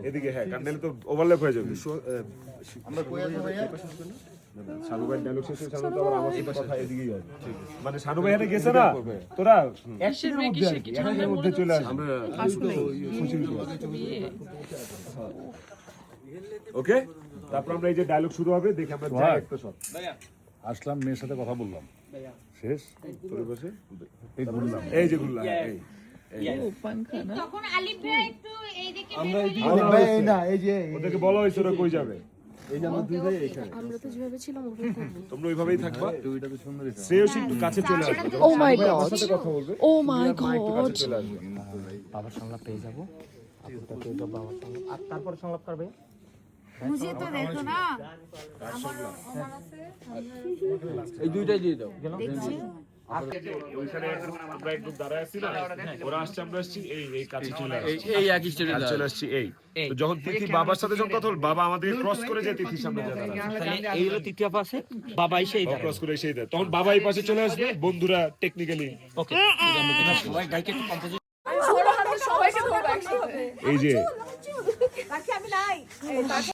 এদিকে হ্যাঁ, কারণ নাহলে তো ওভারল্যাপ হয়ে যাবে। আমরা কই আছি ভাইয়া? শানু ভাই ডায়লগ শেষ হয়ে সাধারণত আবার আমার কথা এদিকেই হয়। মানে শানু ভাই এখানে গেছে না, তোরা একশোর মধ্যে আর কি, একের মধ্যে চলে আসবে। ওকে, তারপর আমরা এই যে ডায়লগ শুরু হবে, দেখে আমরা যাই একটা শট। আসলাম, মেয়ের সাথে কথা বললাম, শেষ তোর বসে এই ঘুরলাম। এই যে গুল্লা, এই তখন আলিফ ভাই একটু এইদিকে আমরা এই না এই যে ওদেরকে বলা হয়েছে ওরা কই যাবে। এই যে আমরা দুই ভাই এখানে। আমরা তো যেভাবে ছিলাম ওভাবে করবো। তোমরা ওইভাবেই থাকবা। দুইটা তো সুন্দর হইছে। শ্রেয়সী একটু কাছে চলে আসবে। ও মাই গড, আমার সাথে কথা বলবে। ও মাই গড, চলে আসবে। বাবার সংলাপ পেয়ে যাবো, বাবার সংলাপ আর তারপরে সংলাপ করবে। মুঝে তো দেখো না এই দুইটাই দিয়ে দাও। দেখছি ওইখানে আমরা একদম দাঁড়ায় আছি না, ওরা আসছে আমরা আসছি, এই কাছে চলে আসছে, এই এক স্টেজে কাছে চলে আসছি। এই তো যখন তিথি বাবার সাথে যখন কথা বল, বাবা আমাদেরকে ক্রস করে যায় তিথির সামনে যায় দাঁড়ায়। তাহলে এই হলো তৃতীয় পাশে, বাবা এসে এই ক্রস করে এসেই দেয়, তখন বাবা এই পাশে চলে আসবে, বন্ধুরা টেকনিক্যালি ওকে সবাই গাইকে একটু কম্পোজিশন সবাইকে ধরবো একসাথে। এই যে রাখি আমি নাই